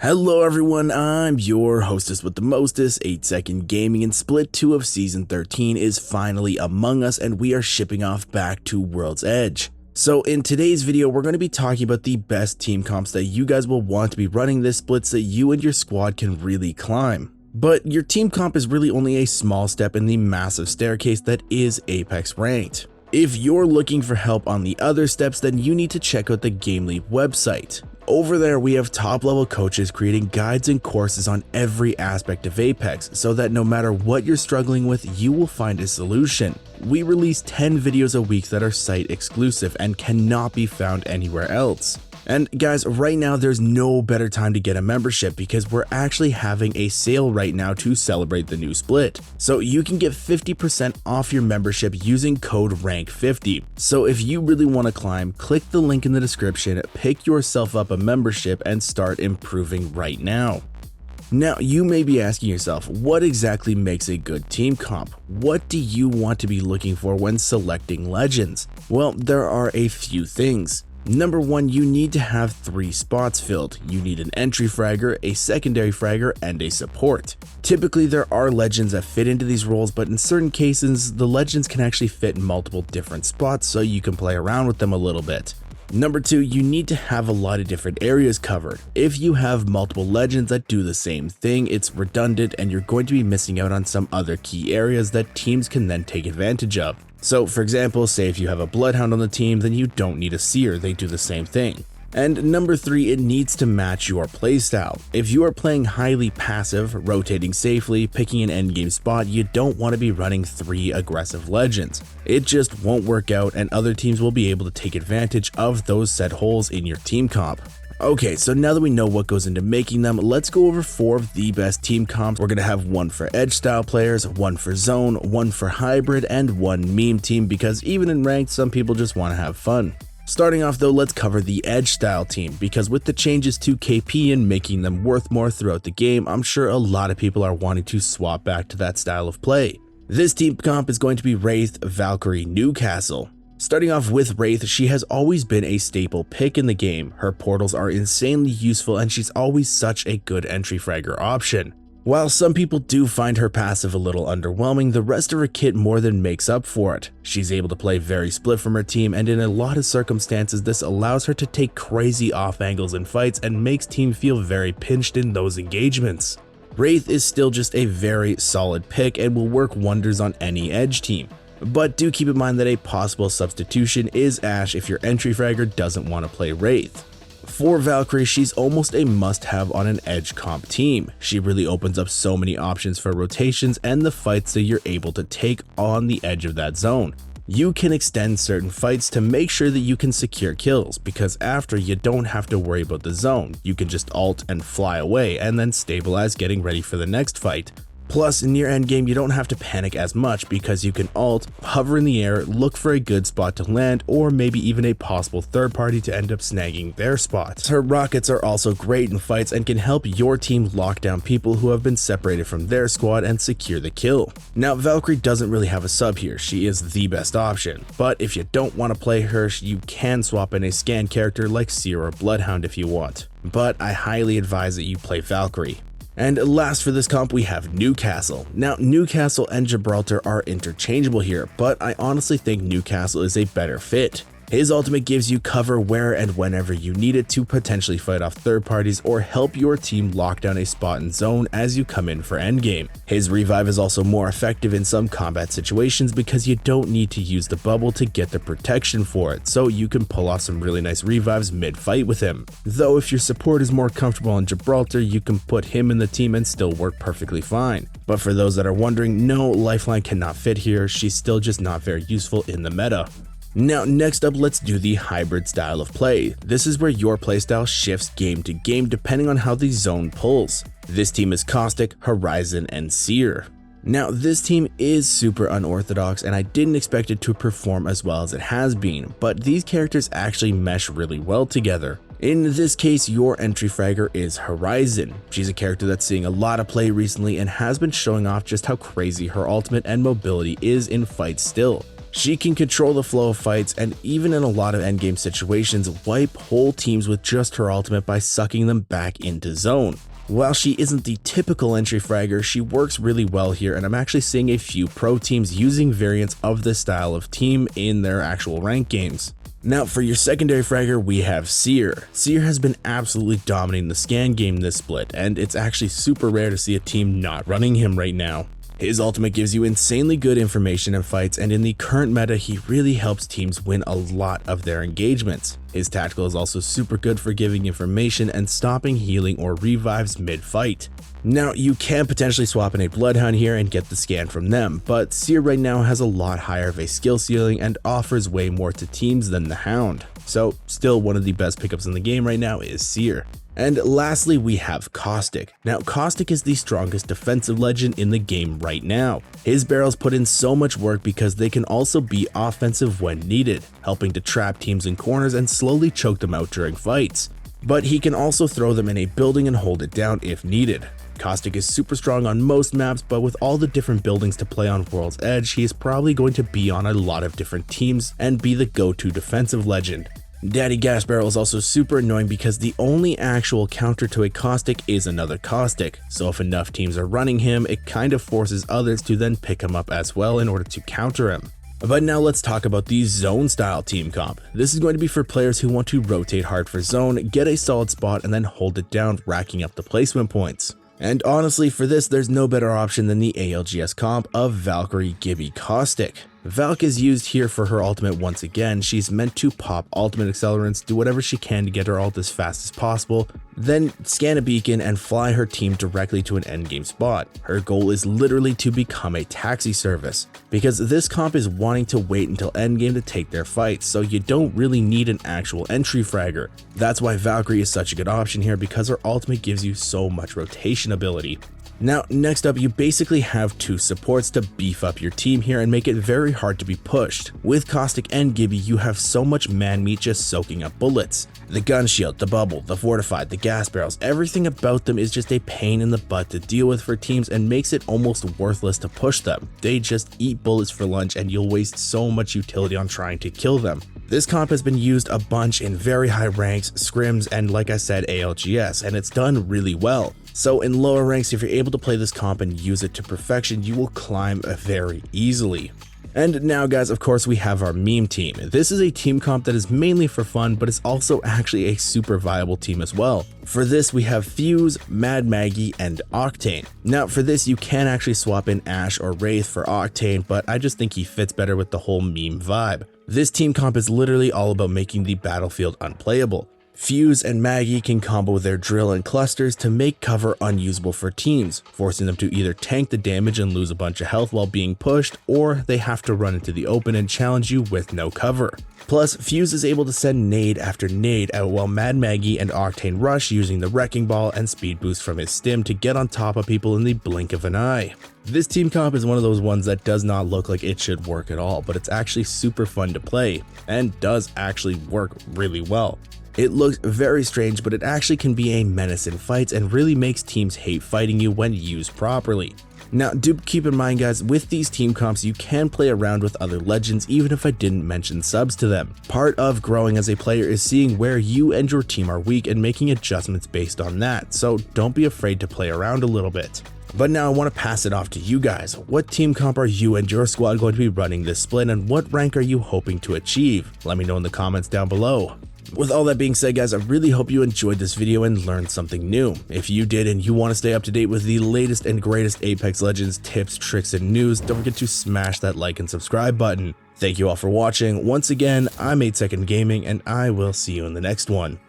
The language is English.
Hello everyone, I'm your hostess with the mostest. 8-Second Gaming, and Split 2 of Season 13 is finally among us, and we are shipping off back to World's Edge. So in today's video, we're going to be talking about the best team comps that you guys will want to be running this split so that you and your squad can really climb. But your team comp is really only a small step in the massive staircase that is Apex Ranked. If you're looking for help on the other steps, then you need to check out the GameLeap website. Over there, we have top-level coaches creating guides and courses on every aspect of Apex, so that no matter what you're struggling with, you will find a solution. We release 10 videos a week that are site exclusive and cannot be found anywhere else. And guys, right now there's no better time to get a membership because we're actually having a sale right now to celebrate the new split. So you can get 50% off your membership using code RANK50. So if you really want to climb, click the link in the description, pick yourself up a membership, and start improving right now. Now, you may be asking yourself, what exactly makes a good team comp? What do you want to be looking for when selecting legends? Well, there are a few things. Number 1, you need to have 3 spots filled. You need an entry fragger, a secondary fragger, and a support. Typically, there are legends that fit into these roles, but in certain cases, the legends can actually fit in multiple different spots, so you can play around with them a little bit. Number 2, you need to have a lot of different areas covered. If you have multiple legends that do the same thing, it's redundant and you're going to be missing out on some other key areas that teams can then take advantage of. So for example, say if you have a Bloodhound on the team, then you don't need a Seer, they do the same thing. And number 3, it needs to match your playstyle. If you are playing highly passive, rotating safely, picking an endgame spot, you don't want to be running 3 aggressive legends. It just won't work out and other teams will be able to take advantage of those set holes in your team comp. Okay, so now that we know what goes into making them, let's go over 4 of the best team comps. We're going to have 1 for edge style players, 1 for zone, 1 for hybrid, and 1 meme team because even in ranked, some people just want to have fun. Starting off though, let's cover the edge style team because with the changes to KP and making them worth more throughout the game, I'm sure a lot of people are wanting to swap back to that style of play. This team comp is going to be Wraith, Valkyrie, Newcastle. Starting off with Wraith, she has always been a staple pick in the game. Her portals are insanely useful and she's always such a good entry fragger option. While some people do find her passive a little underwhelming, the rest of her kit more than makes up for it. She's able to play very split from her team, and in a lot of circumstances this allows her to take crazy off angles in fights and makes team feel very pinched in those engagements. Wraith is still just a very solid pick and will work wonders on any edge team. But do keep in mind that a possible substitution is Ashe if your entry fragger doesn't want to play Wraith. For Valkyrie, she's almost a must-have on an edge comp team. She really opens up so many options for rotations and the fights that you're able to take on the edge of that zone. You can extend certain fights to make sure that you can secure kills, because after you don't have to worry about the zone. You can just ult and fly away and then stabilize getting ready for the next fight. Plus, near endgame, you don't have to panic as much because you can ult, hover in the air, look for a good spot to land, or maybe even a possible third party to end up snagging their spot. Her rockets are also great in fights and can help your team lock down people who have been separated from their squad and secure the kill. Now, Valkyrie doesn't really have a sub here, she is the best option, but if you don't want to play her, you can swap in a scan character like Seer or Bloodhound if you want. But I highly advise that you play Valkyrie. And last for this comp, we have Newcastle. Now, Newcastle and Gibraltar are interchangeable here, but I honestly think Newcastle is a better fit. His ultimate gives you cover where and whenever you need it to potentially fight off third parties or help your team lock down a spot in zone as you come in for endgame. His revive is also more effective in some combat situations because you don't need to use the bubble to get the protection for it, so you can pull off some really nice revives mid-fight with him. Though if your support is more comfortable on Gibraltar, you can put him in the team and still work perfectly fine. But for those that are wondering, no, Lifeline cannot fit here, she's still just not very useful in the meta. Now next up, let's do the hybrid style of play. This is where your playstyle shifts game to game depending on how the zone pulls. This team is Caustic, Horizon, and Seer. Now this team is super unorthodox and I didn't expect it to perform as well as it has been, but these characters actually mesh really well together. In this case, your entry fragger is Horizon. She's a character that's seeing a lot of play recently and has been showing off just how crazy her ultimate and mobility is in fights still. She can control the flow of fights and even in a lot of endgame situations wipe whole teams with just her ultimate by sucking them back into zone. While she isn't the typical entry fragger, she works really well here, and I'm actually seeing a few pro teams using variants of this style of team in their actual rank games. Now for your secondary fragger, we have Seer. Seer has been absolutely dominating the scan game this split, and it's actually super rare to see a team not running him right now. His ultimate gives you insanely good information in fights, and in the current meta, he really helps teams win a lot of their engagements. His tactical is also super good for giving information and stopping healing or revives mid-fight. Now, you can potentially swap in a Bloodhound here and get the scan from them, but Seer right now has a lot higher of a skill ceiling and offers way more to teams than the Hound. So, still one of the best pickups in the game right now is Seer. And lastly, we have Caustic. Now, Caustic is the strongest defensive legend in the game right now. His barrels put in so much work because they can also be offensive when needed, helping to trap teams in corners and slowly choke them out during fights. But he can also throw them in a building and hold it down if needed. Caustic is super strong on most maps, but with all the different buildings to play on World's Edge, he is probably going to be on a lot of different teams and be the go-to defensive legend. Daddy Gas Barrel is also super annoying because the only actual counter to a Caustic is another Caustic, so if enough teams are running him, it kind of forces others to then pick him up as well in order to counter him. But now let's talk about the zone style team comp. This is going to be for players who want to rotate hard for zone, get a solid spot, and then hold it down, racking up the placement points. And honestly, for this, there's no better option than the ALGS comp of Valkyrie Gibby Caustic. Valk is used here for her ultimate once again. She's meant to pop ultimate accelerants, do whatever she can to get her ult as fast as possible, then scan a beacon and fly her team directly to an endgame spot. Her goal is literally to become a taxi service, because this comp is wanting to wait until endgame to take their fights, so you don't really need an actual entry fragger. That's why Valkyrie is such a good option here, because her ultimate gives you so much rotation ability. Now, next up, you basically have two supports to beef up your team here and make it very hard to be pushed. With Caustic and Gibby, you have so much man meat just soaking up bullets. The gun shield, the bubble, the fortified, the gas barrels, everything about them is just a pain in the butt to deal with for teams and makes it almost worthless to push them. They just eat bullets for lunch and you'll waste so much utility on trying to kill them. This comp has been used a bunch in very high ranks, scrims, and like I said, ALGS, and it's done really well. So in lower ranks, if you're able to play this comp and use it to perfection, you will climb very easily. And now guys, of course, we have our meme team. This is a team comp that is mainly for fun, but it's also actually a super viable team as well. For this, we have Fuse, Mad Maggie, and Octane. Now for this, you can actually swap in Ashe or Wraith for Octane, but I just think he fits better with the whole meme vibe. This team comp is literally all about making the battlefield unplayable. Fuse and Maggie can combo their drill and clusters to make cover unusable for teams, forcing them to either tank the damage and lose a bunch of health while being pushed, or they have to run into the open and challenge you with no cover. Plus, Fuse is able to send nade after nade out while Mad Maggie and Octane rush using the Wrecking Ball and speed boost from his stim to get on top of people in the blink of an eye. This team comp is one of those ones that does not look like it should work at all, but it's actually super fun to play, and does actually work really well. It looks very strange, but it actually can be a menace in fights and really makes teams hate fighting you when used properly. Now, do keep in mind guys, with these team comps, you can play around with other legends even if I didn't mention subs to them. Part of growing as a player is seeing where you and your team are weak and making adjustments based on that, so don't be afraid to play around a little bit. But now I want to pass it off to you guys. What team comp are you and your squad going to be running this split, and what rank are you hoping to achieve? Let me know in the comments down below. With all that being said guys, I really hope you enjoyed this video and learned something new. If you did and you want to stay up to date with the latest and greatest Apex Legends tips, tricks, and news, don't forget to smash that like and subscribe button. Thank you all for watching. Once again, I'm 8 Second Gaming, and I will see you in the next one.